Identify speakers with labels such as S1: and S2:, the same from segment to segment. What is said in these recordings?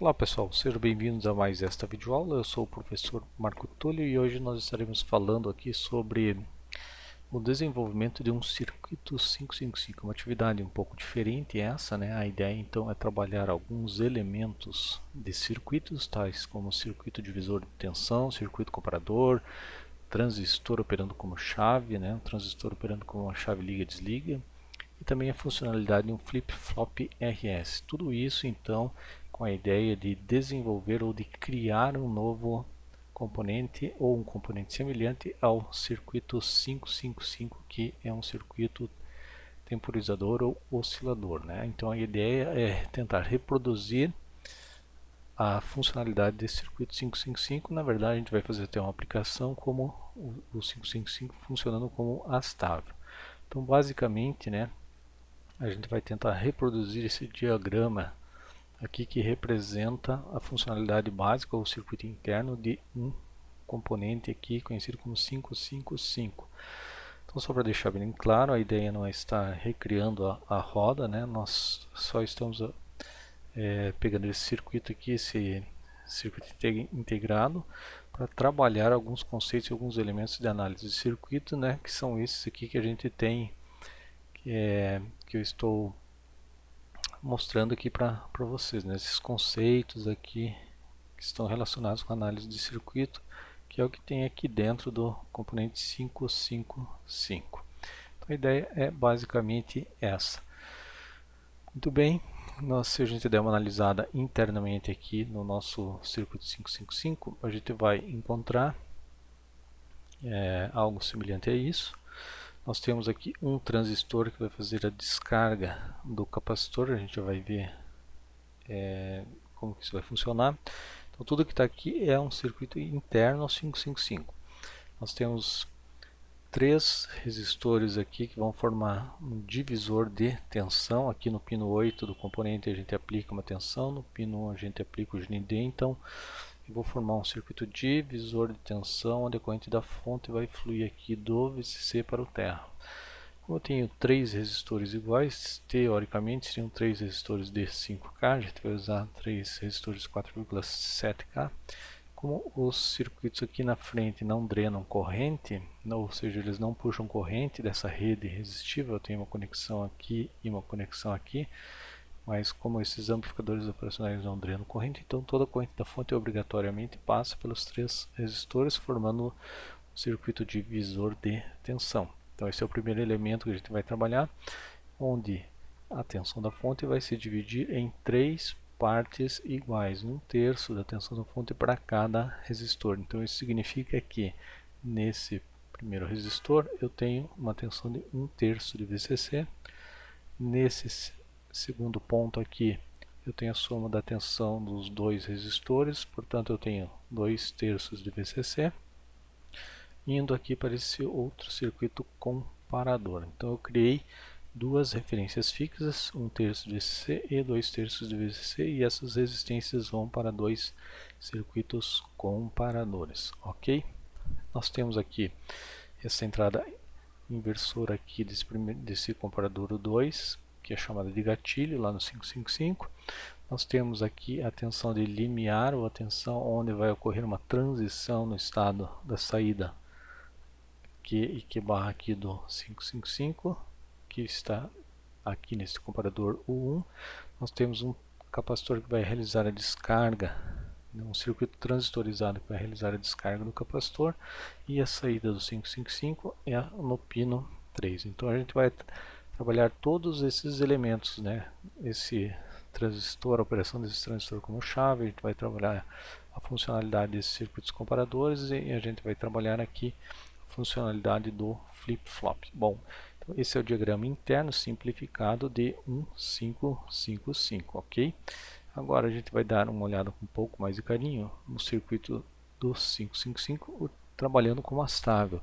S1: Olá pessoal, sejam bem-vindos a mais esta videoaula. Eu sou o professor Marco Túlio e hoje nós estaremos falando aqui sobre o desenvolvimento de um circuito 555, uma atividade um pouco diferente essa, né? A ideia então é trabalhar alguns elementos de circuitos, tais como circuito divisor de tensão, circuito comparador, transistor operando como chave, né? Um transistor operando como uma chave liga-desliga, e também a funcionalidade de um flip-flop RS. Tudo isso então com a ideia de desenvolver ou de criar um novo componente ou um componente semelhante ao circuito 555, que é um circuito temporizador ou oscilador, né? Então a ideia é tentar reproduzir a funcionalidade desse circuito 555. Na verdade, a gente vai fazer até uma aplicação como o 555 funcionando como astável. Então, basicamente, né, a gente vai tentar reproduzir esse diagrama aqui que representa a funcionalidade básica ou circuito interno de um componente aqui conhecido como 555. Então, só para deixar bem claro, a ideia não é estar recriando a roda, né? Nós só estamos pegando esse circuito aqui, esse circuito integrado, para trabalhar alguns conceitos e alguns elementos de análise de circuito, né? Que são esses aqui que a gente tem, que eu estou mostrando aqui para vocês, né? Esses conceitos aqui que estão relacionados com a análise de circuito, que é o que tem aqui dentro do componente 555. Então a ideia é basicamente essa. Muito bem, se a gente der uma analisada internamente aqui no nosso circuito 555, a gente vai encontrar algo semelhante a isso. Nós temos aqui um transistor que vai fazer a descarga do capacitor, a gente já vai ver como que isso vai funcionar. Então tudo que está aqui é um circuito interno ao 555. Nós temos três resistores aqui que vão formar um divisor de tensão. Aqui no pino 8 do componente a gente aplica uma tensão, no pino 1 a gente aplica o GND. Então eu vou formar um circuito divisor de tensão onde a corrente da fonte vai fluir aqui do VCC para o terra. Como eu tenho três resistores iguais, teoricamente seriam três resistores de 5K, a gente vai usar três resistores de 4,7K. Como os circuitos aqui na frente não drenam corrente, ou seja, eles não puxam corrente dessa rede resistiva, eu tenho uma conexão aqui e uma conexão aqui, mas como esses amplificadores operacionais não drenam corrente, então toda a corrente da fonte obrigatoriamente passa pelos três resistores, formando um circuito divisor de tensão. Então esse é o primeiro elemento que a gente vai trabalhar, onde a tensão da fonte vai se dividir em três partes iguais, 1/3 da tensão da fonte para cada resistor. Então isso significa que nesse primeiro resistor eu tenho uma tensão de 1/3 de VCC. Nesse segundo ponto aqui eu tenho a soma da tensão dos dois resistores, portanto eu tenho 2/3 de VCC. Indo aqui para esse outro circuito comparador. Então eu criei duas referências fixas, 1/3 de VCC e 2/3 de VCC, e essas resistências vão para dois circuitos comparadores, ok? Nós temos aqui essa entrada inversora aqui desse comparador 2, que é chamada de gatilho lá no 555. Nós temos aqui a tensão de limiar, ou a tensão onde vai ocorrer uma transição no estado da saída Q e Q barra aqui do 555, que está aqui nesse comparador U1. Nós temos um capacitor que vai realizar a descarga, um circuito transistorizado que vai realizar a descarga do capacitor, e a saída do 555 é no pino 3. Então a gente vai trabalhar todos esses elementos, né? Esse transistor, a operação desse transistor como chave, a gente vai trabalhar a funcionalidade desses circuitos comparadores, e a gente vai trabalhar aqui a funcionalidade do flip-flop. Bom, então esse é o diagrama interno simplificado de um 555, ok? Agora a gente vai dar uma olhada com um pouco mais de carinho no circuito do 555, trabalhando como astável.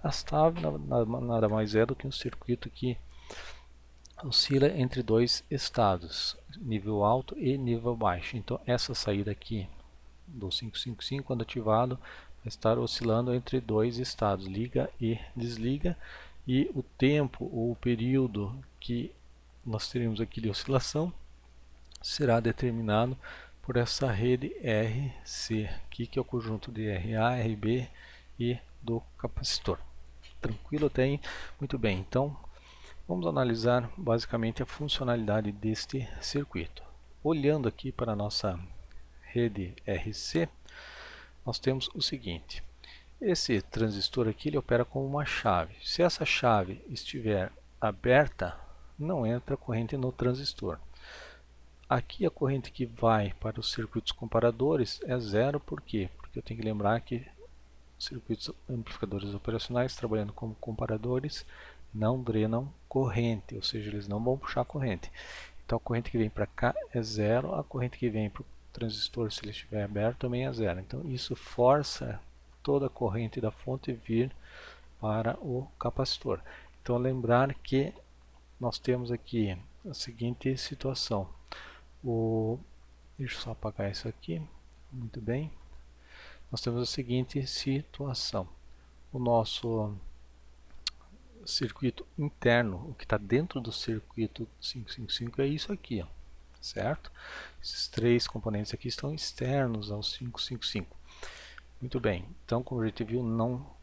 S1: Astável nada mais é do que um circuito que oscila entre dois estados, nível alto e nível baixo. Então essa saída aqui do 555, quando ativado, vai estar oscilando entre dois estados, liga e desliga, e o tempo ou o período que nós teremos aqui de oscilação será determinado por essa rede RC aqui, que é o conjunto de RA, RB e do capacitor. Tranquilo até aí? Muito bem, então vamos analisar basicamente a funcionalidade deste circuito. Olhando aqui para a nossa rede RC, nós temos o seguinte: esse transistor aqui ele opera como uma chave. Se essa chave estiver aberta, não entra corrente no transistor. Aqui a corrente que vai para os circuitos comparadores é zero, por quê? Porque eu tenho que lembrar que circuitos amplificadores operacionais trabalhando como comparadores não drenam corrente, ou seja, eles não vão puxar corrente. Então a corrente que vem para cá é zero, a corrente que vem para o transistor, se ele estiver aberto, também é zero. Então isso força toda a corrente da fonte vir para o capacitor. Então lembrar que nós temos aqui a seguinte situação. Deixa eu só apagar isso aqui. Muito bem. Nós temos a seguinte situação. O nosso circuito interno, o que está dentro do circuito 555 é isso aqui, ó, certo? Esses três componentes aqui estão externos ao 555. Muito bem, então como a gente viu,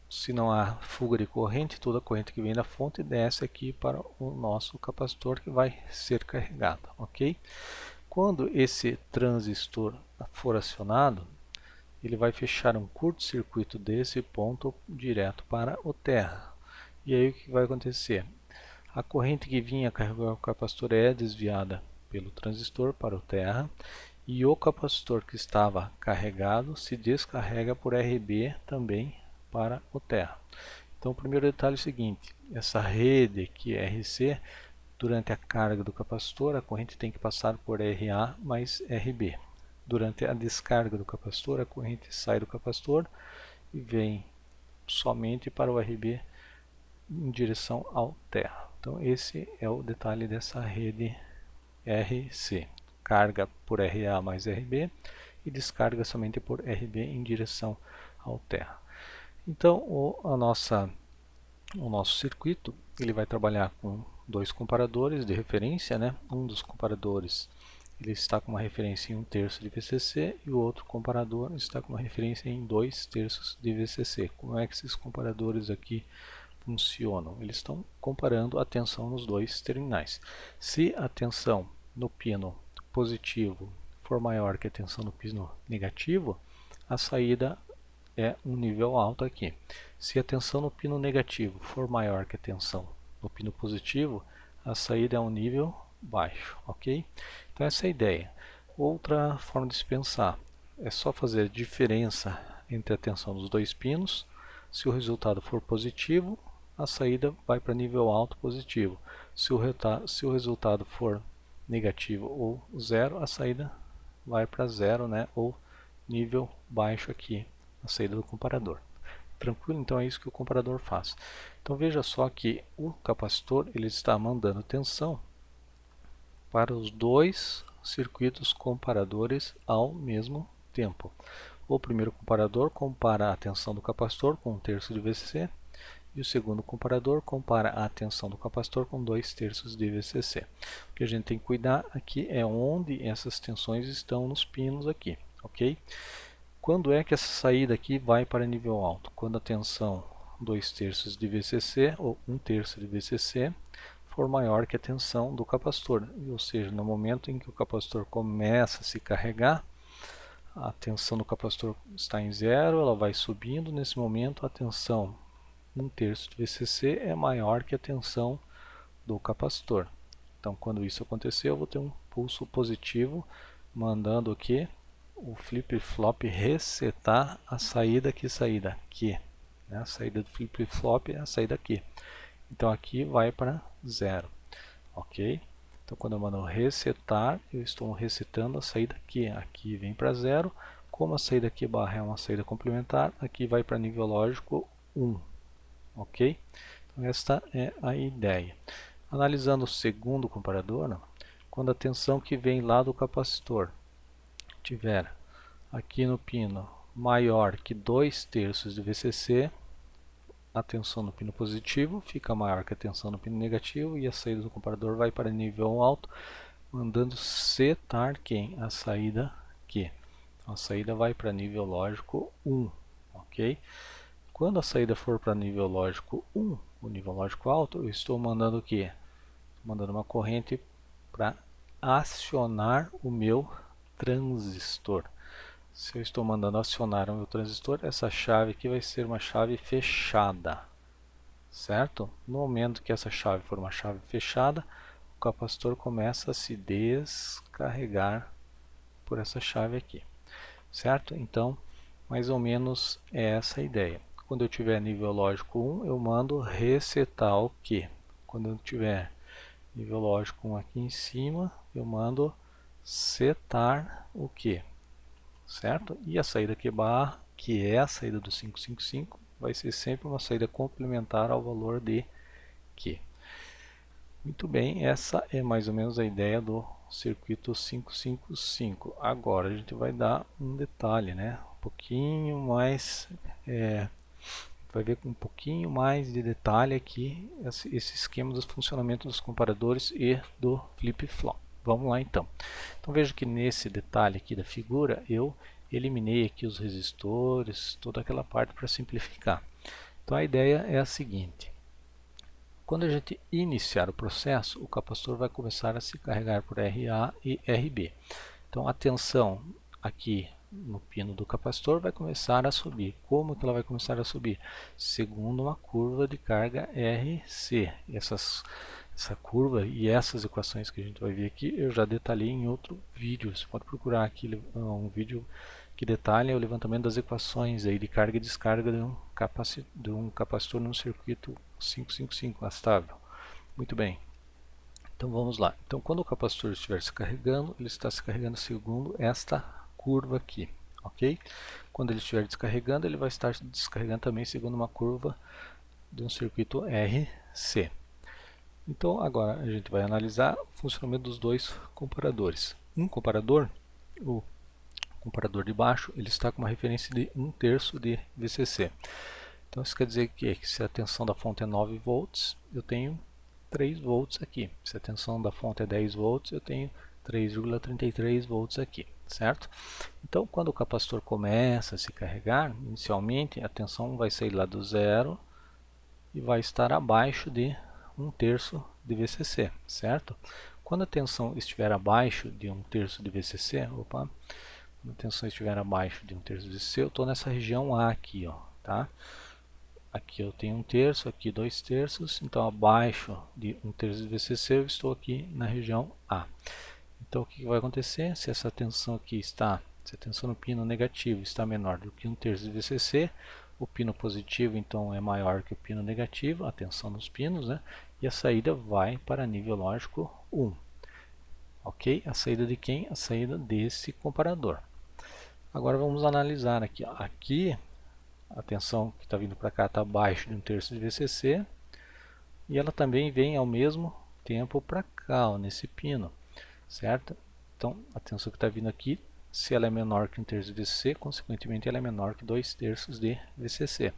S1: se não há fuga de corrente, toda a corrente que vem da fonte desce aqui para o nosso capacitor que vai ser carregado, ok? Quando esse transistor for acionado, ele vai fechar um curto-circuito desse ponto direto para o terra. E aí o que vai acontecer? A corrente que vinha carregar o capacitor é desviada pelo transistor para o terra, e o capacitor que estava carregado se descarrega por RB também para o terra. Então o primeiro detalhe é o seguinte: essa rede aqui RC, durante a carga do capacitor, a corrente tem que passar por RA mais RB. Durante a descarga do capacitor, a corrente sai do capacitor e vem somente para o RB em direção ao terra. Então esse é o detalhe dessa rede RC. Carga por RA mais RB e descarga somente por RB em direção ao terra. Então o nosso circuito ele vai trabalhar com dois comparadores de referência, né? Um dos comparadores ele está com uma referência em 1/3 de VCC e o outro comparador está com uma referência em 2/3 de VCC. Como é que esses comparadores aqui funcionam? Eles estão comparando a tensão nos dois terminais. Se a tensão no pino positivo for maior que a tensão no pino negativo, a saída é um nível alto aqui. Se a tensão no pino negativo for maior que a tensão no pino positivo, a saída é um nível baixo, ok? Então essa é a ideia. Outra forma de se pensar é só fazer a diferença entre a tensão dos dois pinos. Se o resultado for positivo, a saída vai para nível alto positivo. Se o resultado for negativo ou zero, a saída vai para zero, né? Ou nível baixo aqui, a saída do comparador. Tranquilo? Então é isso que o comparador faz. Então veja só que o capacitor ele está mandando tensão para os dois circuitos comparadores ao mesmo tempo. O primeiro comparador compara a tensão do capacitor com 1/3 de VCC e o segundo comparador compara a tensão do capacitor com 2/3 de VCC. O que a gente tem que cuidar aqui é onde essas tensões estão nos pinos aqui, ok? Quando é que essa saída aqui vai para nível alto? Quando a tensão 2/3 de VCC ou 1/3 de VCC for maior que a tensão do capacitor, ou seja, no momento em que o capacitor começa a se carregar, a tensão do capacitor está em zero, ela vai subindo. Nesse momento a tensão 1/3 de VCC é maior que a tensão do capacitor. Então quando isso acontecer, eu vou ter um pulso positivo mandando o que? O flip-flop resetar a saída. Que saída? Aqui, né? A saída do flip-flop é a saída aqui. Então aqui vai para zero, ok? Então quando eu mando resetar, eu estou resetando a saída aqui. Aqui vem para zero. Como a saída aqui barra é uma saída complementar, aqui vai para nível lógico 1, ok? Então esta é a ideia. Analisando o segundo comparador, quando a tensão que vem lá do capacitor tiver aqui no pino maior que 2/3 de VCC, a tensão no pino positivo fica maior que a tensão no pino negativo e a saída do comparador vai para nível alto, mandando setar quem? A saída aqui. A saída vai para nível lógico 1, ok? Quando a saída for para nível lógico 1, o nível lógico alto, eu estou mandando o quê? Estou mandando uma corrente para acionar o meu transistor. Se eu estou mandando acionar o meu transistor, essa chave aqui vai ser uma chave fechada, certo? No momento que essa chave for uma chave fechada, o capacitor começa a se descarregar por essa chave aqui, certo? Então, mais ou menos é essa a ideia. Quando eu tiver nível lógico 1, eu mando resetar o quê? Quando eu tiver nível lógico 1 aqui em cima, eu mando setar o quê? Certo? E a saída Q barra, que é a saída do 555, vai ser sempre uma saída complementar ao valor de Q. Muito bem, essa é mais ou menos a ideia do circuito 555. Agora a gente vai dar um detalhe, né? Um pouquinho mais, vai ver com um pouquinho mais de detalhe aqui esse esquema dos funcionamentos dos comparadores e do flip-flop. Vamos lá então. Então veja que nesse detalhe aqui da figura eu eliminei aqui os resistores, toda aquela parte para simplificar. Então a ideia é a seguinte: quando a gente iniciar o processo, o capacitor vai começar a se carregar por RA e RB. Então a tensão aqui no pino do capacitor vai começar a subir. Como que ela vai começar a subir? Segundo uma curva de carga RC. Essa curva e essas equações que a gente vai ver aqui, eu já detalhei em outro vídeo. Você pode procurar aqui um vídeo que detalha o levantamento das equações aí de carga e descarga de um capacitor num circuito 555 estável. Muito bem. Então vamos lá. Então quando o capacitor estiver se carregando, ele está se carregando segundo esta curva aqui, ok? Quando ele estiver descarregando, ele vai estar descarregando também segundo uma curva de um circuito RC. Então agora a gente vai analisar o funcionamento dos dois comparadores. Um comparador, o comparador de baixo, ele está com uma referência de 1/3 de VCC. Então isso quer dizer que se a tensão da fonte é 9 volts, eu tenho 3 volts aqui. Se a tensão da fonte é 10 volts, eu tenho 3,33 volts aqui, certo? Então quando o capacitor começa a se carregar, inicialmente a tensão vai sair lá do zero e vai estar abaixo de 1/3 de VCC, certo? Quando a tensão estiver abaixo de 1/3 de VCC, quando a tensão estiver abaixo de 1/3 de VCC, eu estou nessa região A aqui, ó, tá? Aqui eu tenho 1/3, aqui 2/3, então abaixo de 1/3 de VCC eu estou aqui na região A. Então o que vai acontecer? Se essa tensão aqui está, se a tensão no pino negativo está menor do que 1/3 de VCC, o pino positivo então é maior que o pino negativo, a tensão nos pinos, né? E a saída vai para nível lógico 1. Ok? A saída de quem? A saída desse comparador. Agora vamos analisar aqui. Aqui a tensão que está vindo para cá está abaixo de 1/3 de VCC e ela também vem ao mesmo tempo para cá, ó, nesse pino, certo? Então a tensão que está vindo aqui, se ela é menor que 1/3 de VCC, consequentemente ela é menor que 2/3 de VCC.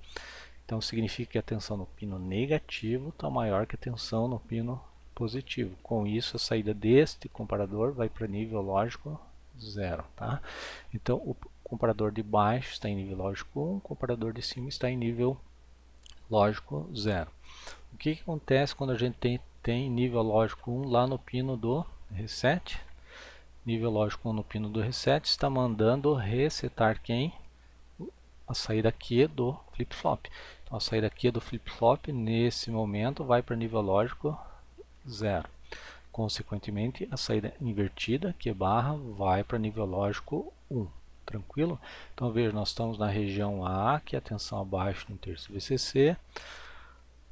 S1: Então significa que a tensão no pino negativo está maior que a tensão no pino positivo. Com isso a saída deste comparador vai para nível lógico 0, tá? Então o comparador de baixo está em nível lógico 1, o comparador de cima está em nível lógico 0. O que acontece quando a gente tem nível lógico 1 lá no pino do reset? Nível lógico 1 no pino do reset está mandando resetar quem? A saída Q do flip-flop. Então a saída Q do flip-flop nesse momento vai para nível lógico 0. Consequentemente, a saída invertida, Q barra, vai para nível lógico 1. Tranquilo? Então veja, nós estamos na região A, que é a tensão abaixo de 1/3 VCC.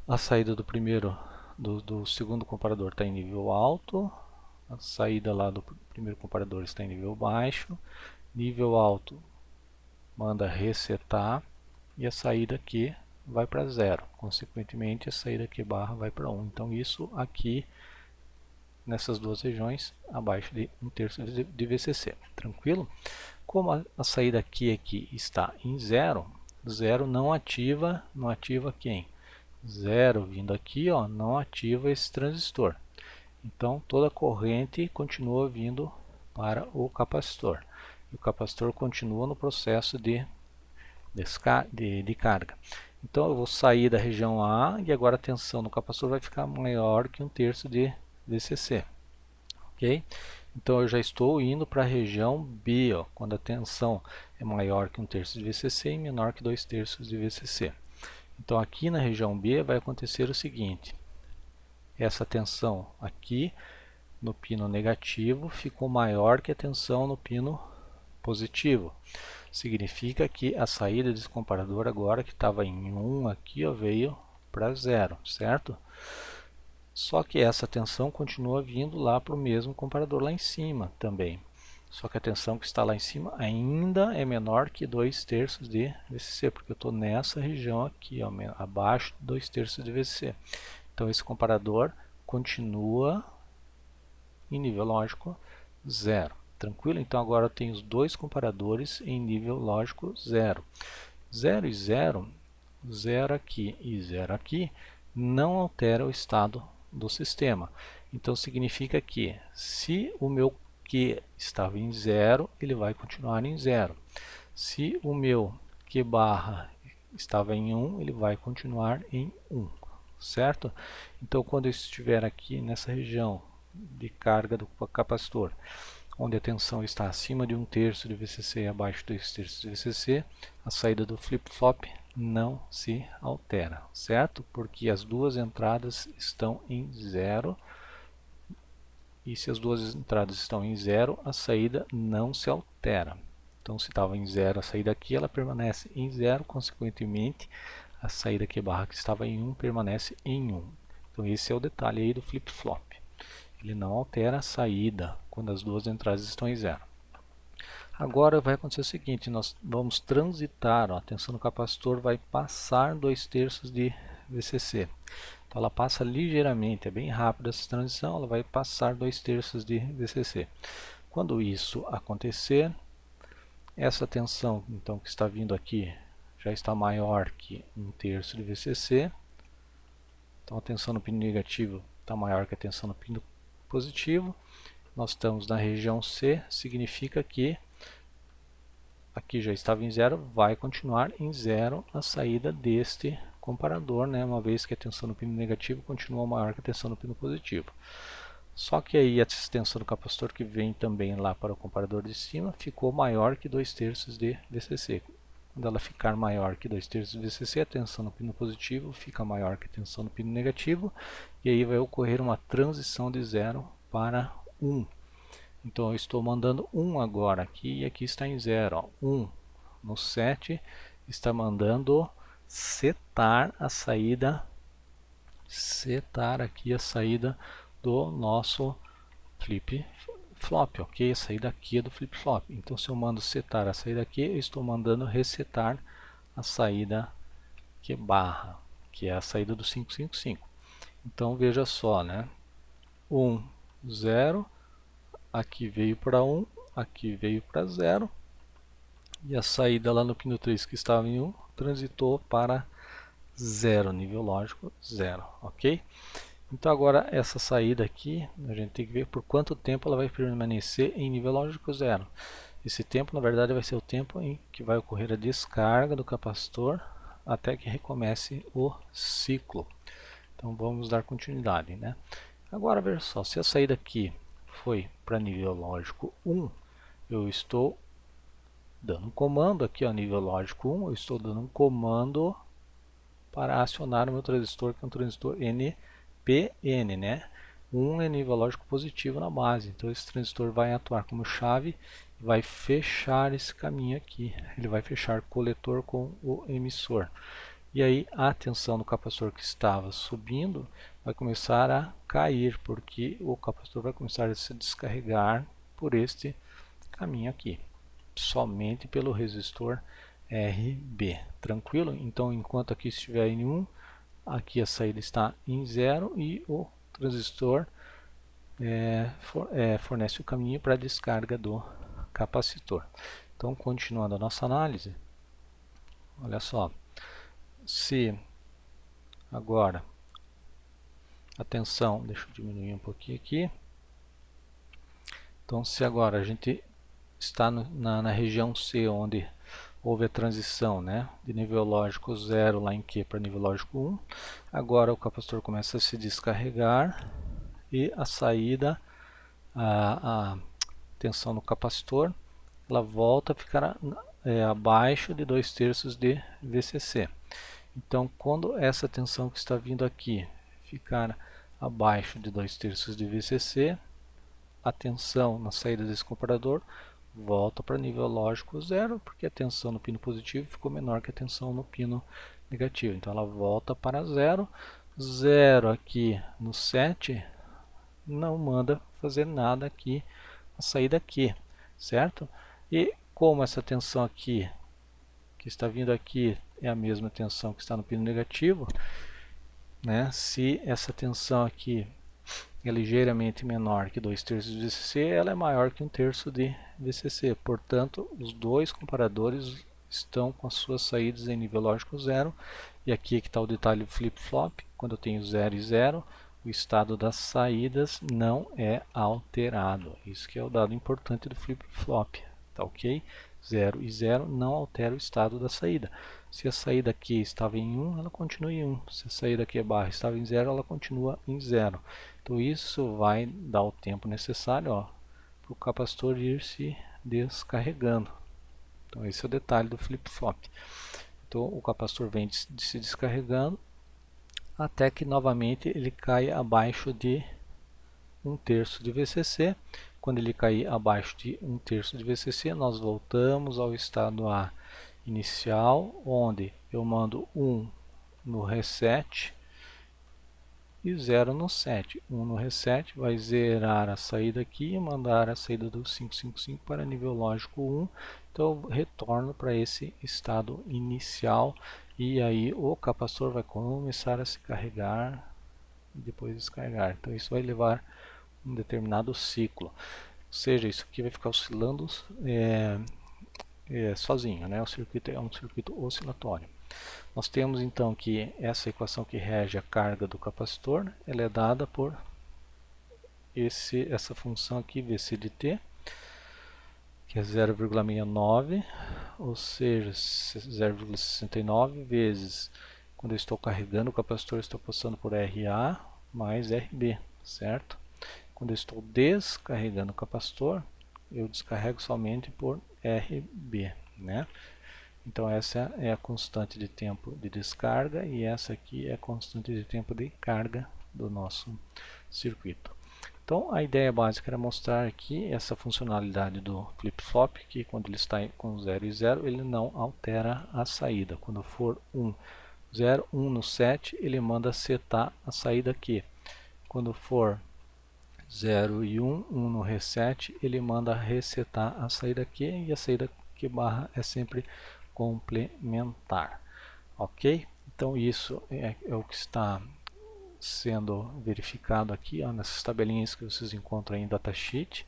S1: A saída do segundo comparador está em nível alto. A saída lá do primeiro comparador está em nível baixo. Nível alto manda resetar e a saída aqui vai para 0. Consequentemente, a saída Q barra vai para 1. Então isso aqui nessas duas regiões abaixo de 1/3 de VCC. Tranquilo? Como a saída aqui está em 0, 0 não ativa quem? 0 vindo aqui, ó, não ativa esse transistor. Então toda a corrente continua vindo para o capacitor. e o capacitor continua no processo de carga. Então eu vou sair da região A e agora a tensão no capacitor vai ficar maior que 1/3 de VCC. Ok? Então eu já estou indo para a região B, ó, quando a tensão é maior que 1/3 de VCC e menor que 2/3 de VCC. Então aqui na região B vai acontecer o seguinte: essa tensão aqui no pino negativo ficou maior que a tensão no pino positivo. Significa que a saída desse comparador agora, que estava em 1 aqui, ó, veio para 0, certo? Só que essa tensão continua vindo lá para o mesmo comparador lá em cima também. Só que a tensão que está lá em cima ainda é menor que 2/3 de VCC, porque eu estou nessa região aqui, ó, abaixo de 2/3 de VCC. Então esse comparador continua em nível lógico 0. Tranquilo? Então agora eu tenho os dois comparadores em nível lógico 0. 0 e 0, 0 aqui e 0 aqui, não altera o estado do sistema. Então significa que se o meu Q estava em 0, ele vai continuar em 0. Se o meu Q barra estava em 1, ele vai continuar em 1. Certo? Então quando eu estiver aqui nessa região de carga do capacitor, onde a tensão está acima de 1/3 de VCC e abaixo de 2/3 de VCC, a saída do flip-flop não se altera, certo? Porque as duas entradas estão em 0, e se as duas entradas estão em 0, a saída não se altera. Então se estava em 0 a saída aqui, ela permanece em 0, consequentemente a saída Q barra que estava em 1 permanece em 1. Então esse é o detalhe aí do flip-flop. Ele não altera a saída quando as duas entradas estão em 0. Agora vai acontecer o seguinte: nós vamos transitar, ó, a tensão do capacitor vai passar 2/3 de VCC. Então ela passa ligeiramente, é bem rápida essa transição, ela vai passar 2/3 de VCC. Quando isso acontecer, essa tensão então que está vindo aqui já está maior que 1/3 de VCC. Então a tensão no pino negativo está maior que a tensão no pino positivo. Nós estamos na região C, significa que aqui já estava em 0, vai continuar em 0 a saída deste comparador, né? Uma vez que a tensão no pino negativo continua maior que a tensão no pino positivo. Só que aí a tensão do capacitor que vem também lá para o comparador de cima ficou maior que 2/3 de VCC. Quando ela ficar maior que 2/3 de VCC, a tensão no pino positivo fica maior que a tensão no pino negativo, e aí vai ocorrer uma transição de 0 para 1. Então eu estou mandando 1 agora aqui, e aqui está em 0. Ó. 1 no 7 está mandando setar a saída, setar aqui a saída do nosso flip-flop, ok? A saída aqui é do flip-flop. Então se eu mando setar a saída aqui, eu estou mandando resetar a saída Q barra, que é a saída do 555. Então veja só, né? 1, 0, aqui veio para 1, aqui veio para 0, e a saída lá no pino 3 que estava em 1 transitou para 0, nível lógico 0, ok? Então agora essa saída aqui, a gente tem que ver por quanto tempo ela vai permanecer em nível lógico 0. Esse tempo na verdade vai ser o tempo em que vai ocorrer a descarga do capacitor até que recomece o ciclo. Então vamos dar continuidade, né? Agora veja só, se a saída aqui foi para nível lógico 1, eu estou dando um comando aqui, ó, nível lógico 1, eu estou dando um comando para acionar o meu transistor, que é um transistor NPN, né? 1 é nível lógico positivo na base, então esse transistor vai atuar como chave e vai fechar esse caminho aqui. Ele vai fechar coletor com o emissor. E aí a tensão do capacitor que estava subindo vai começar a cair, porque o capacitor vai começar a se descarregar por este caminho aqui, somente pelo resistor RB. Tranquilo? Então enquanto aqui estiver em 1, aqui a saída está em 0 e o transistor fornece o caminho para a descarga do capacitor. Então continuando a nossa análise, olha só, se agora a tensão, deixa eu diminuir um pouquinho aqui, então se agora a gente está na região C, onde houve a transição, né, de nível lógico 0 lá em Q para nível lógico 1. Agora o capacitor começa a se descarregar e a saída, a tensão no capacitor, ela volta a ficar abaixo de 2/3 de VCC. Então, quando essa tensão que está vindo aqui ficar abaixo de 2/3 de VCC, a tensão na saída desse comparador volta para nível lógico 0, porque a tensão no pino positivo ficou menor que a tensão no pino negativo. Então ela volta para 0. 0 aqui no 7 não manda fazer nada aqui a saída aqui, certo? E como essa tensão aqui, que está vindo aqui, é a mesma tensão que está no pino negativo, né? Se essa tensão aqui é ligeiramente menor que 2/3 de VCC, ela é maior que 1/3 de VCC. Portanto, os dois comparadores estão com as suas saídas em nível lógico 0. E aqui é que está o detalhe do flip-flop. Quando eu tenho 0 e 0, o estado das saídas não é alterado. Isso que é o dado importante do flip-flop. Tá ok? 0 e 0 não altera o estado da saída. Se a saída aqui estava em 1, ela continua em 1. Se a saída aqui barra estava em 0, ela continua em 0. Então isso vai dar o tempo necessário para o capacitor ir se descarregando. Então esse é o detalhe do flip-flop. Então o capacitor vem se descarregando até que novamente ele cai abaixo de 1/3 de VCC. Quando ele cair abaixo de 1/3 de VCC, nós voltamos ao estado A inicial, onde eu mando 1 no reset e 0 no set. 1 no reset vai zerar a saída aqui e mandar a saída do 555 para nível lógico 1. Então eu retorno para esse estado inicial e aí o capacitor vai começar a se carregar e depois descarregar. Então isso vai levar um determinado ciclo. Ou seja, isso aqui vai ficar oscilando sozinho, né? O circuito é um circuito oscilatório. Nós temos então que essa equação que rege a carga do capacitor, ela é dada por essa função aqui, Vc de t, que é 0,69, ou seja, 0,69 vezes, quando eu estou carregando o capacitor, eu estou passando por RA mais RB, certo? Quando eu estou descarregando o capacitor, eu descarrego somente por RB, né? Então essa é a constante de tempo de descarga e essa aqui é a constante de tempo de carga do nosso circuito. Então a ideia básica era mostrar aqui essa funcionalidade do flip-flop, que quando ele está com 0 e 0, ele não altera a saída. Quando for 1, 0, 1 no set, ele manda setar a saída aqui. Quando for 0 e 1, 1 no reset, ele manda resetar a saída aqui e a saída que barra é sempre complementar, ok? Então isso é o que está sendo verificado aqui, nessas tabelinhas que vocês encontram aí em datasheet,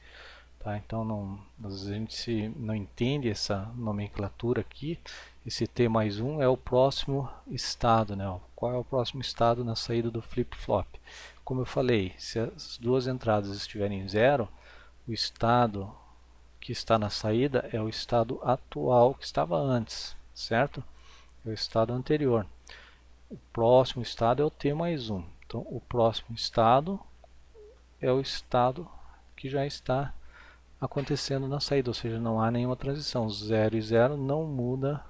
S1: tá? Então às vezes a gente não entende essa nomenclatura aqui. Esse T mais 1 é o próximo estado, né? Qual é o próximo estado na saída do flip-flop? Como eu falei, se as duas entradas estiverem em 0, o estado que está na saída é o estado atual que estava antes, certo? É o estado anterior. O próximo estado é o T mais 1. Então, o próximo estado é o estado que já está acontecendo na saída, ou seja, não há nenhuma transição. 0 e 0 não muda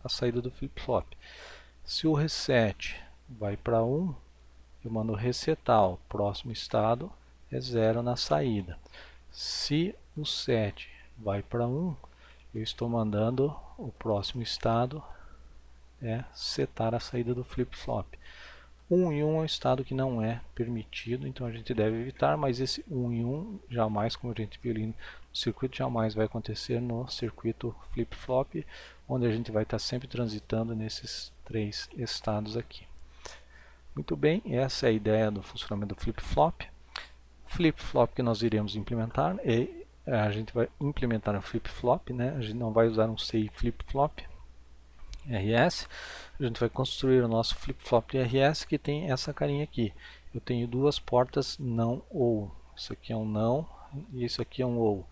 S1: a saída do flip-flop. Se o reset vai para 1, eu mando resetar. O próximo estado é 0 na saída. Se o set vai para 1, eu estou mandando o próximo estado setar a saída do flip-flop. 1 e 1 é um estado que não é permitido, então a gente deve evitar, mas esse 1 e 1 jamais, como a gente viu ali no circuito, jamais vai acontecer no circuito flip-flop, onde a gente vai estar sempre transitando nesses três estados aqui. Muito bem, essa é a ideia do funcionamento do flip-flop. O flip-flop que nós iremos implementar a gente vai implementar um flip-flop, né? A gente não vai usar um CI flip-flop RS. A gente vai construir o nosso flip-flop de RS que tem essa carinha aqui. Eu tenho duas portas não ou. Isso aqui é um não e isso aqui é um ou.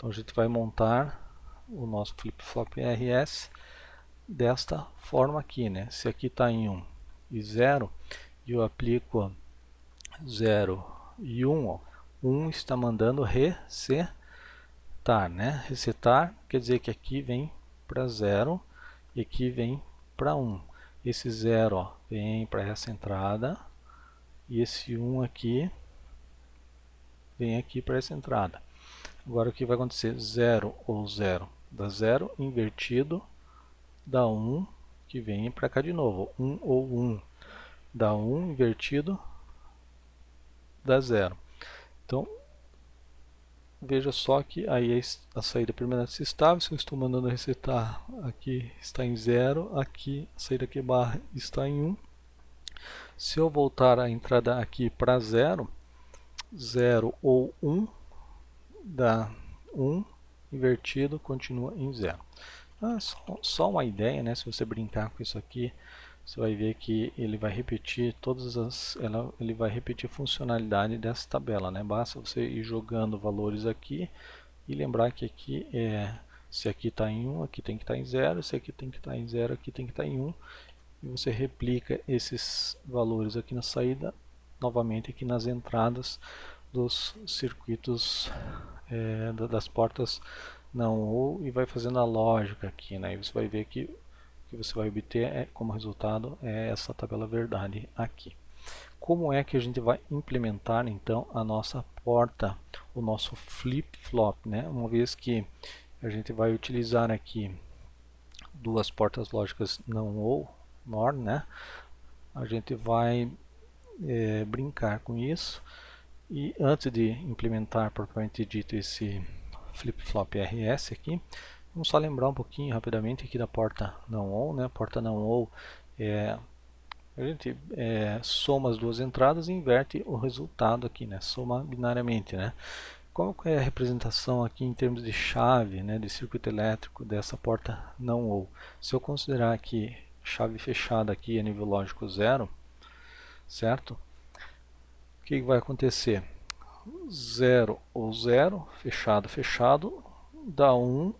S1: Então a gente vai montar o nosso flip-flop RS desta forma aqui, né? Se aqui está em 1 e 0, e eu aplico 0 e 1, ó, 1 está mandando resetar, né? Resetar quer dizer que aqui vem para 0 e aqui vem para 1. Esse 0, ó, vem para essa entrada e esse 1 aqui vem aqui para essa entrada. Agora o que vai acontecer? 0 ou 0 dá 0, invertido dá 1, que vem para cá de novo. 1 ou 1 dá 1, invertido dá 0. Então, veja só que aí a saída permanece estável. Se eu estou mandando resetar, aqui está em 0, aqui a saída que barra está em 1. Se eu voltar a entrada aqui para 0, 0 ou 1 dá 1, invertido continua em 0. Só uma ideia, né? Se você brincar com isso aqui, você vai ver que ele vai repetir ele vai repetir a funcionalidade dessa tabela, né? Basta você ir jogando valores aqui e lembrar que aqui se aqui está em 1, aqui tem que estar em 0, se aqui tem que estar em 0, aqui tem que estar em 1, e você replica esses valores aqui na saída, novamente aqui nas entradas dos circuitos das portas não ou, e vai fazendo a lógica aqui, né? E você vai ver que o que você vai obter como resultado é essa tabela verdade aqui. Como é que a gente vai implementar então a nossa porta, o nosso flip-flop, né? Uma vez que a gente vai utilizar aqui duas portas lógicas não ou, NOR, né? A gente vai brincar com isso. E antes de implementar propriamente dito esse flip-flop RS aqui, vamos só lembrar um pouquinho rapidamente aqui da porta não ou, né? Porta não ou a gente soma as duas entradas e inverte o resultado aqui, né? Soma binariamente, né? Qual é a representação aqui em termos de chave, né? De circuito elétrico dessa porta não ou? Se eu considerar aqui chave fechada aqui a nível lógico 0, certo? O que vai acontecer? 0 ou 0, fechado, fechado, dá 1,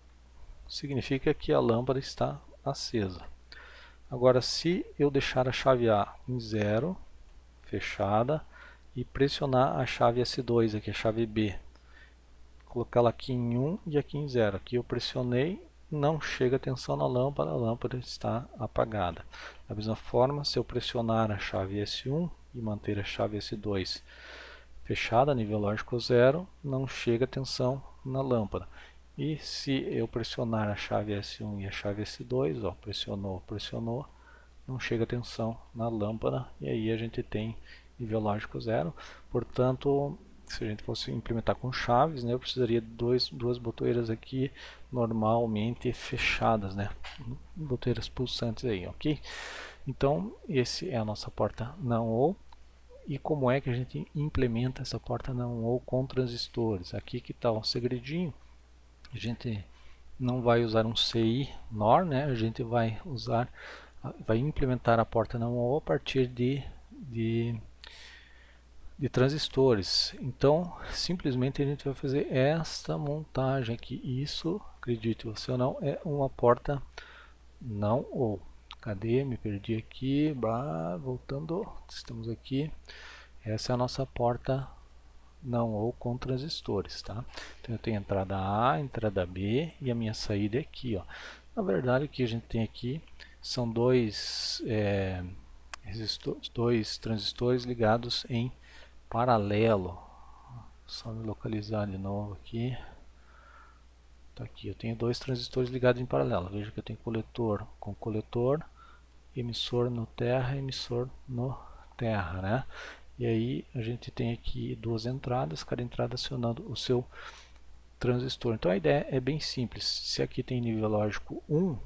S1: significa que a lâmpada está acesa. Agora, se eu deixar a chave A em 0, fechada, e pressionar a chave S2, aqui a chave B, colocá-la aqui em 1 e aqui em 0, aqui eu pressionei, não chega tensão na lâmpada, a lâmpada está apagada. Da mesma forma, se eu pressionar a chave S1 e manter a chave S2 fechada, nível lógico 0, não chega tensão na lâmpada. E se eu pressionar a chave S1 e a chave S2, ó, pressionou, pressionou, não chega tensão na lâmpada, e aí a gente tem nível lógico 0. Portanto, se a gente fosse implementar com chaves, né, eu precisaria de duas botoeiras aqui normalmente fechadas, né, botoeiras pulsantes aí, ok? Então, esse é a nossa porta não ou. E como é que a gente implementa essa porta não ou com transistores? Aqui que está o segredinho. A gente não vai usar um CI NOR, né? A gente vai implementar a porta não ou a partir de transistores. Então, simplesmente a gente vai fazer esta montagem aqui. Isso, acredite você ou não, é uma porta não ou. Cadê? Me perdi aqui. Voltando, estamos aqui. Essa é a nossa porta não ou com transistores, tá? Então eu tenho a entrada A, a entrada B e a minha saída é aqui, ó. Na verdade, o que a gente tem aqui são dois transistores ligados em paralelo. Só me localizar de novo aqui. Tá aqui, eu tenho dois transistores ligados em paralelo. Veja que eu tenho coletor com coletor, emissor no terra, emissor no terra, né? E aí a gente tem aqui duas entradas, cada entrada acionando o seu transistor. Então a ideia é bem simples. Se aqui tem nível lógico 1,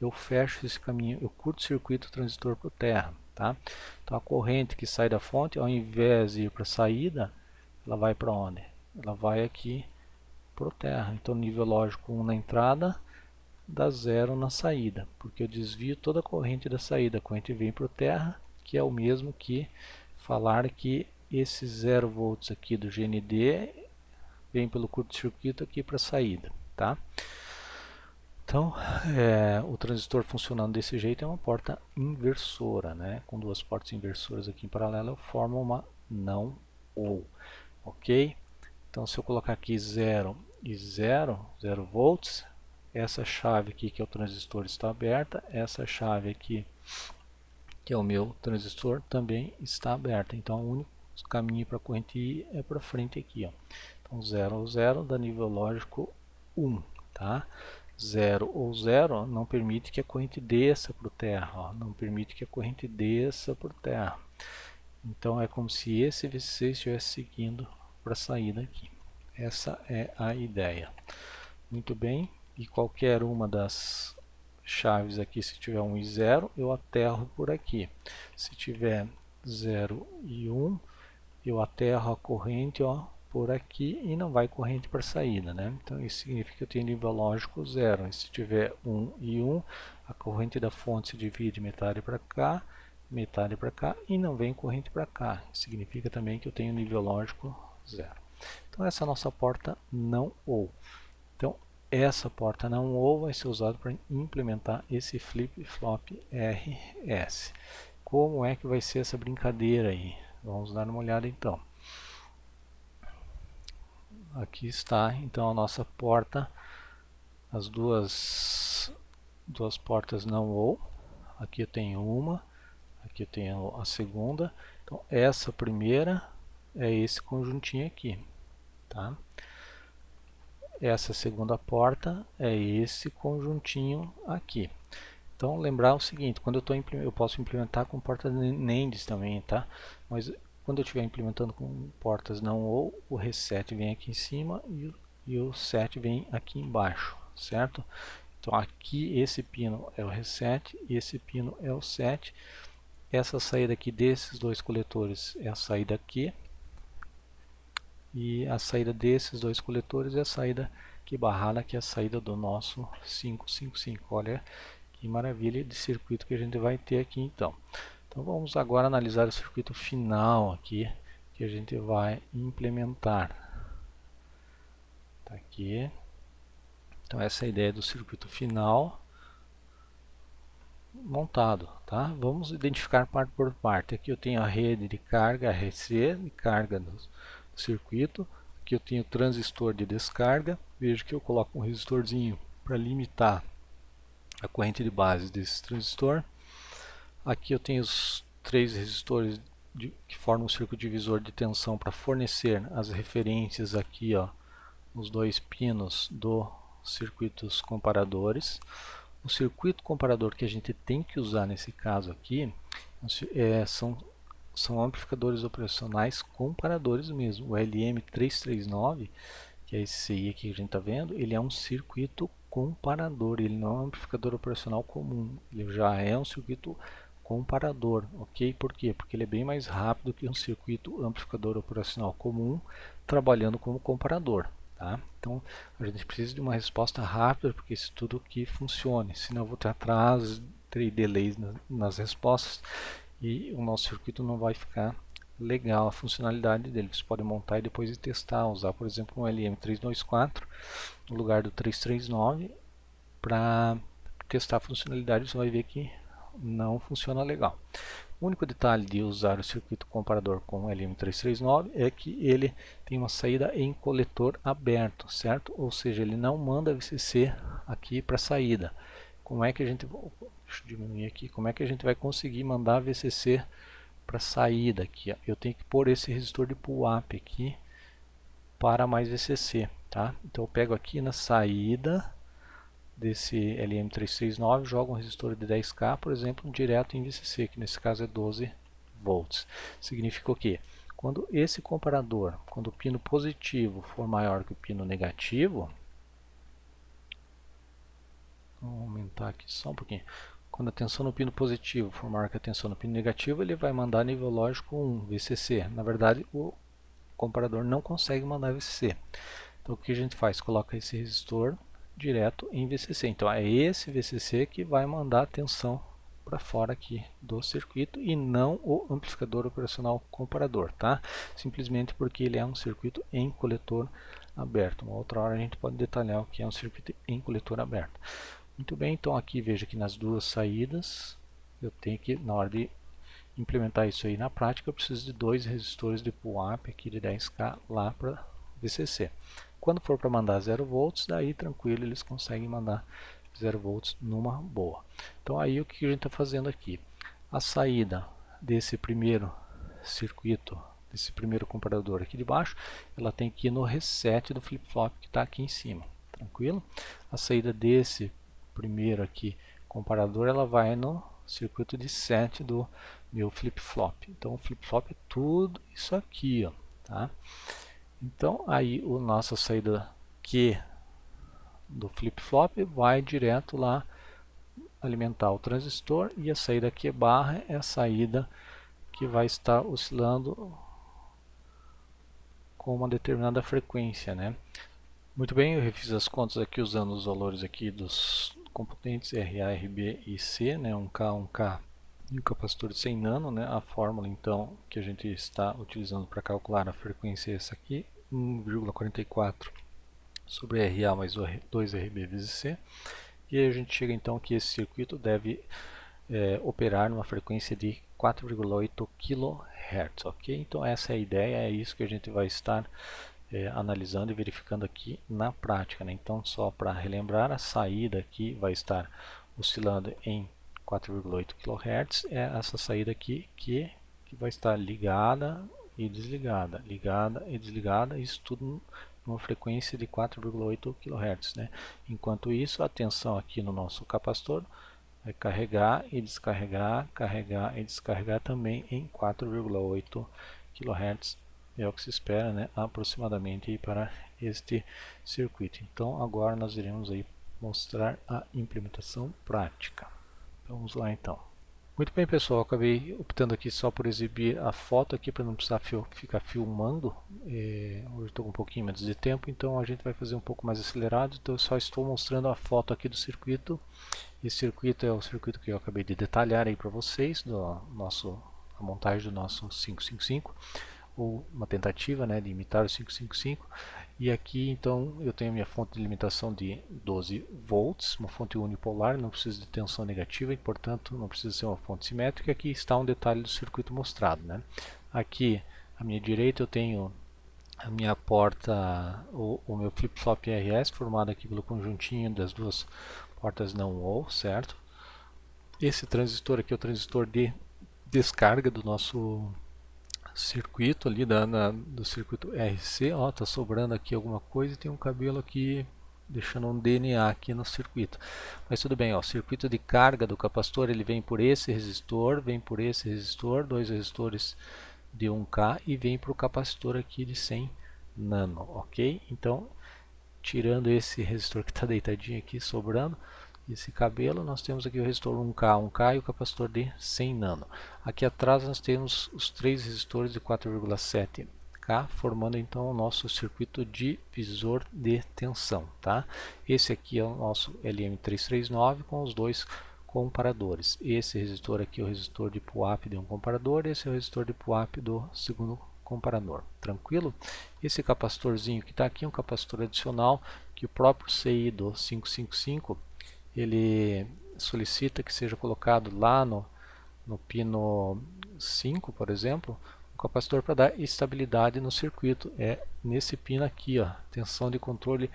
S1: eu fecho esse caminho, eu curto-circuito o transistor para o terra, tá? Então a corrente que sai da fonte, ao invés de ir para a saída, ela vai para onde? Ela vai aqui para o terra. Então nível lógico 1 na entrada, dá 0 na saída, porque eu desvio toda a corrente da saída. A corrente vem para o terra, que é o mesmo que falar que esse 0 volts aqui do GND vem pelo curto-circuito aqui para a saída, tá? Então, o transistor funcionando desse jeito é uma porta inversora, né? Com duas portas inversoras aqui em paralelo, formam uma não ou, ok? Então, se eu colocar aqui 0 e 0 volts, essa chave aqui, que é o transistor, está aberta, essa chave aqui, que é o meu transistor, também está aberta. Então, o único caminho para a corrente ir é para frente aqui, ó. Então, 0 ou 0 dá nível lógico 1, tá? 0 ou 0 não permite que a corrente desça para o terra, ó. Não permite que a corrente desça para o terra. Então, é como se esse VCC estivesse seguindo para a saída aqui. Essa é a ideia. Muito bem, e qualquer uma das chaves aqui, se tiver 1 e 0, eu aterro por aqui. Se tiver 0 e 1, eu aterro a corrente, ó, por aqui e não vai corrente para saída, né? Então isso significa que eu tenho nível lógico 0. E se tiver 1 e 1, a corrente da fonte se divide metade para cá e não vem corrente para cá. Significa também que eu tenho nível lógico 0. Então essa é a nossa porta não ou. Então essa porta não ou vai ser usada para implementar esse flip-flop RS. Como é que vai ser essa brincadeira aí? Vamos dar uma olhada então. Aqui está então a nossa porta, as duas portas não ou. Aqui eu tenho uma, aqui eu tenho a segunda. Então essa primeira é esse conjuntinho aqui, tá? Essa segunda porta é esse conjuntinho aqui. Então lembrar o seguinte, quando eu posso implementar com portas NANDs também, tá? Mas quando eu estiver implementando com portas não ou, o reset vem aqui em cima e o set vem aqui embaixo, certo? Então aqui esse pino é o reset e esse pino é o set. Essa saída aqui desses dois coletores é a saída aqui. E a saída desses dois coletores é a saída que barrada, que é a saída do nosso 555. Olha que maravilha de circuito que a gente vai ter aqui então. Então vamos agora analisar o circuito final aqui que a gente vai implementar. Tá aqui. Então essa é a ideia do circuito final montado, tá? Vamos identificar parte por parte. Aqui eu tenho a rede de carga, RC, de carga do circuito. Aqui eu tenho o transistor de descarga. Veja que eu coloco um resistorzinho para limitar a corrente de base desse transistor. Aqui eu tenho os três resistores que formam um circuito divisor de tensão para fornecer as referências aqui, ó, os dois pinos dos circuitos comparadores. O circuito comparador que a gente tem que usar nesse caso aqui são amplificadores operacionais comparadores mesmo. O LM339, que é esse aí que a gente está vendo, ele é um circuito comparador, ele não é um amplificador operacional comum, ele já é um circuito comparador, ok? Por quê? Porque ele é bem mais rápido que um circuito amplificador operacional comum trabalhando como comparador. Tá? Então a gente precisa de uma resposta rápida porque isso tudo que funcione, senão eu vou ter atrasos, terei delays nas respostas e o nosso circuito não vai ficar legal a funcionalidade dele. Você pode montar e depois testar, usar por exemplo um LM324 no lugar do 339 para testar a funcionalidade. Você vai ver que não funciona legal. O único detalhe de usar o circuito comparador com o LM339 é que ele tem uma saída em coletor aberto, certo? Ou seja, ele não manda VCC aqui para a saída. Como é que a gente, deixa eu diminuir aqui, como é que a gente vai conseguir mandar VCC para a saída aqui? Ó? Eu tenho que pôr esse resistor de pull-up aqui para mais VCC, tá? Então eu pego aqui na saída desse LM339, jogo um resistor de 10K, por exemplo, direto em VCC, que nesse caso é 12 volts. Significa o quê? Quando esse comparador, quando o pino positivo for maior que o pino negativo, vamos aumentar aqui só um pouquinho. Quando a tensão no pino positivo for maior que a tensão no pino negativo, ele vai mandar nível lógico 1, VCC. Na verdade, o comparador não consegue mandar VCC. Então o que a gente faz? Coloca esse resistor direto em VCC. Então é esse VCC que vai mandar a tensão para fora aqui do circuito e não o amplificador operacional comparador, tá? Simplesmente porque ele é um circuito em coletor aberto. Uma outra hora a gente pode detalhar o que é um circuito em coletor aberto. Muito bem, então aqui veja que nas duas saídas eu tenho que, na hora de implementar isso aí na prática, eu preciso de dois resistores de pull-up aqui de 10K lá para VCC. Quando for para mandar 0 volts, daí tranquilo, eles conseguem mandar 0 volts numa boa. Então aí o que a gente está fazendo aqui? A saída desse primeiro circuito, desse primeiro comparador aqui de baixo, ela tem que ir no reset do flip-flop que está aqui em cima. Tranquilo? A saída desse primeiro aqui comparador, ela vai no circuito de set do meu flip-flop. Então o flip-flop é tudo isso aqui, ó, tá? Então aí a nossa saída Q do flip-flop vai direto lá alimentar o transistor, e a saída Q barra é a saída que vai estar oscilando com uma determinada frequência, né? Muito bem, eu refiz as contas aqui usando os valores aqui dos componentes RA, RB e C, né? 1K, 1K e o capacitor de 100 nano, né? A fórmula então que a gente está utilizando para calcular a frequência é essa aqui, 1,44 sobre RA mais 2RB vezes C. E aí a gente chega então que esse circuito deve operar numa frequência de 4,8 kHz, ok? Então essa é a ideia, é isso que a gente vai estar analisando e verificando aqui na prática, né? Então só para relembrar, a saída aqui vai estar oscilando em 4,8 kHz, é essa saída aqui que vai estar ligada e desligada, isso tudo numa frequência de 4,8 kHz, né? Enquanto isso, a tensão aqui no nosso capacitor vai carregar e descarregar, carregar e descarregar também em 4,8 kHz, é o que se espera, né, aproximadamente aí para este circuito. Então agora nós iremos aí mostrar a implementação prática. Vamos lá então. Muito bem, pessoal, acabei optando aqui só por exibir a foto aqui para não precisar ficar filmando. Hoje estou com um pouquinho menos de tempo, então a gente vai fazer um pouco mais acelerado. Então eu só estou mostrando a foto aqui do circuito. Esse circuito é o circuito que eu acabei de detalhar aí para vocês, a montagem do nosso 555, ou uma tentativa, né, de imitar o 555. E aqui então eu tenho a minha fonte de limitação de 12 volts, uma fonte unipolar, não precisa de tensão negativa e portanto não precisa ser uma fonte simétrica. Aqui está um detalhe do circuito mostrado, né? Aqui à minha direita eu tenho a minha porta, o meu flip-flop RS, formado aqui pelo conjuntinho das duas portas não OR, certo? Esse transistor aqui é o transistor de descarga do nosso circuito ali, do circuito RC. Ó, tá sobrando aqui alguma coisa e tem um cabelo aqui deixando um DNA aqui no circuito, mas tudo bem. Ó, o circuito de carga do capacitor, ele vem por esse resistor, dois resistores de 1K e vem para o capacitor aqui de 100 nano, ok? Então, tirando esse resistor que está deitadinho aqui, sobrando esse cabelo, nós temos aqui o resistor 1K e o capacitor de 100 nano. Aqui atrás nós temos os três resistores de 4,7K, formando então o nosso circuito divisor de tensão, tá? Esse aqui é o nosso LM339 com os dois comparadores. Esse resistor aqui é o resistor de pull-up de um comparador, esse é o resistor de pull-up do segundo comparador. Tranquilo? Esse capacitorzinho que está aqui é um capacitor adicional que o próprio CI do 555 ele solicita que seja colocado lá no pino 5, por exemplo, um capacitor para dar estabilidade no circuito. É nesse pino aqui, ó, tensão de controle,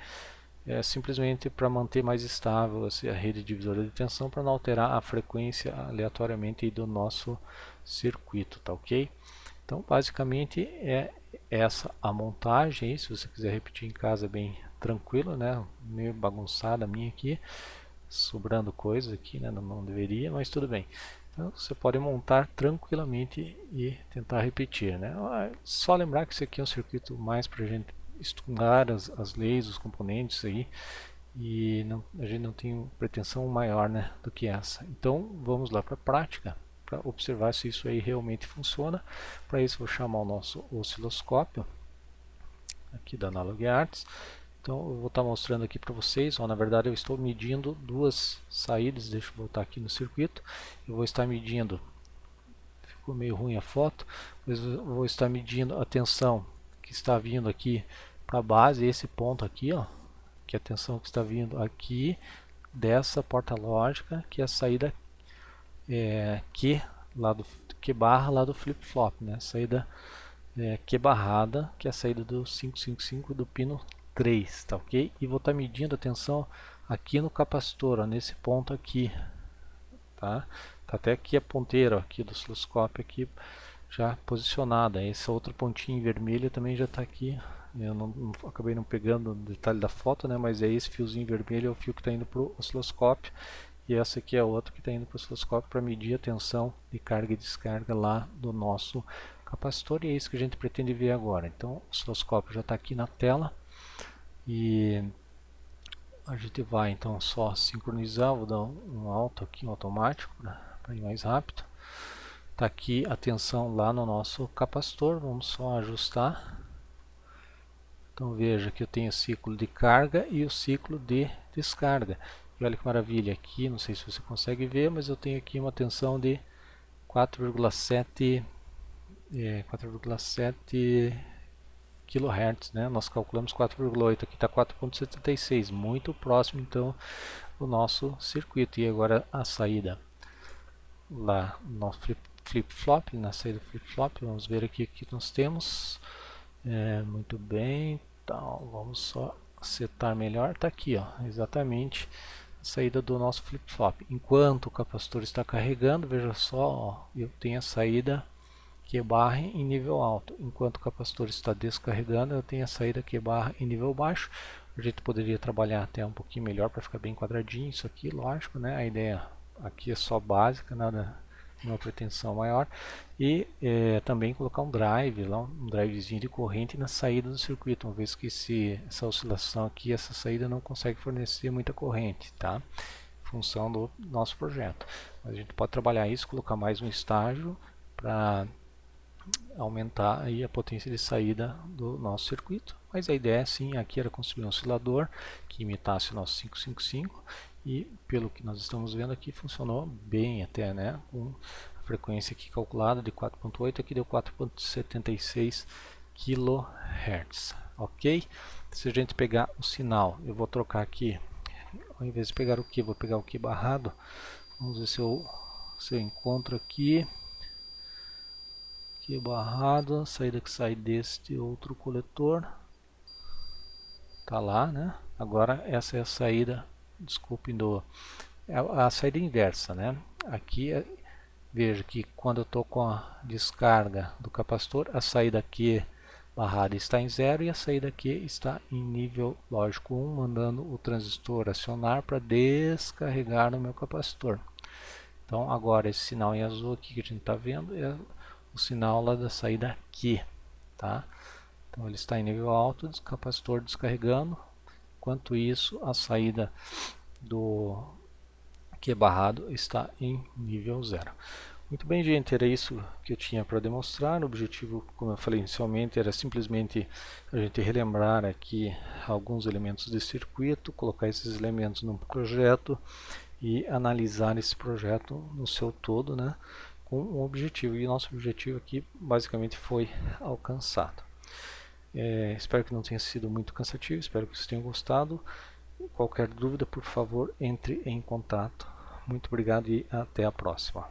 S1: é simplesmente para manter mais estável a rede divisora de tensão, para não alterar a frequência aleatoriamente do nosso circuito, tá ok? Então basicamente é essa a montagem aí. Se você quiser repetir em casa, é bem tranquilo, né? Meio bagunçada a minha aqui, sobrando coisa aqui, né? Não deveria, mas tudo bem. Então você pode montar tranquilamente e tentar repetir, né? Só lembrar que isso aqui é um circuito mais para a gente estudar as leis, os componentes aí, e a gente não tem pretensão maior, né, do que essa. Então vamos lá para a prática, para observar se isso aí realmente funciona. Para isso vou chamar o nosso osciloscópio aqui da Analog Arts Então eu vou estar mostrando aqui para vocês, ó, na verdade eu estou medindo duas saídas, deixa eu voltar aqui no circuito, eu vou estar medindo, ficou meio ruim a foto, mas eu vou estar medindo a tensão que está vindo aqui para a base, esse ponto aqui, ó, que é a tensão que está vindo aqui dessa porta lógica, que é a saída Q, lá do Q barra lá do flip-flop, né? Saída Q barrada, que é a saída do 555 do pino 3, tá ok? E vou estar medindo a tensão aqui no capacitor, ó, nesse ponto aqui, tá? Tá até aqui a ponteira ó, aqui do osciloscópio aqui já posicionada. Esse outro pontinho vermelho também já está aqui. Eu acabei não pegando o detalhe da foto, né? Mas é esse fiozinho vermelho é o fio que está indo para o osciloscópio. E essa aqui é a outra que está indo para o osciloscópio para medir a tensão de carga e descarga lá do nosso capacitor. E é isso que a gente pretende ver agora. Então o osciloscópio já está aqui na tela. E a gente vai então só sincronizar. Vou dar um alto aqui, um automático, né, para ir mais rápido. Está aqui a tensão lá no nosso capacitor. Vamos só ajustar. Então veja que eu tenho o ciclo de carga e o ciclo de descarga. E olha que maravilha, aqui, não sei se você consegue ver, mas eu tenho aqui uma tensão de 4,7 kHz, né? Nós calculamos 4,8, aqui está 4,76, muito próximo então do nosso circuito. E agora a saída lá no flip-flop, na saída do flip-flop, vamos ver aqui o que nós temos. Muito bem, então vamos só setar melhor, está aqui, ó, exatamente a saída do nosso flip-flop. Enquanto o capacitor está carregando, veja só, ó, eu tenho a saída Q barra em nível alto. Enquanto o capacitor está descarregando, eu tenho a saída Q barra em nível baixo. A gente poderia trabalhar até um pouquinho melhor para ficar bem quadradinho isso aqui, lógico, né? A ideia aqui é só básica, nada uma pretensão maior, e também colocar um drive, lá um drivezinho de corrente na saída do circuito, uma vez que essa oscilação aqui, essa saída não consegue fornecer muita corrente, tá? Em função do nosso projeto. Mas a gente pode trabalhar isso, colocar mais um estágio para aumentar aí a potência de saída do nosso circuito. Mas a ideia sim, aqui era construir um oscilador que imitasse o nosso 555 e pelo que nós estamos vendo aqui funcionou bem até, né? Com a frequência aqui calculada de 4.8, aqui deu 4.76 kHz, ok? Se a gente pegar o sinal, eu vou trocar aqui, ao invés de pegar o Q, vou pegar o Q barrado. Vamos ver se eu encontro aqui. Q barrado, saída que sai deste outro coletor. Tá lá, né? Agora essa é a saída, desculpem, é a saída inversa, né? Aqui, veja que quando eu estou com a descarga do capacitor, a saída Q barrada está em 0 e a saída Q está em nível lógico 1, mandando o transistor acionar para descarregar no meu capacitor. Então agora esse sinal em azul aqui que a gente está vendo é o sinal lá da saída Q, tá? Então ele está em nível alto, o capacitor descarregando, enquanto isso a saída do Q barrado está em nível 0. Muito bem, gente, era isso que eu tinha para demonstrar. O objetivo, como eu falei inicialmente, era simplesmente a gente relembrar aqui alguns elementos de circuito, colocar esses elementos num projeto e analisar esse projeto no seu todo, né, com um objetivo. E nosso objetivo aqui basicamente foi alcançado. Espero que não tenha sido muito cansativo, espero que vocês tenham gostado. Qualquer dúvida, por favor, entre em contato. Muito obrigado e até a próxima.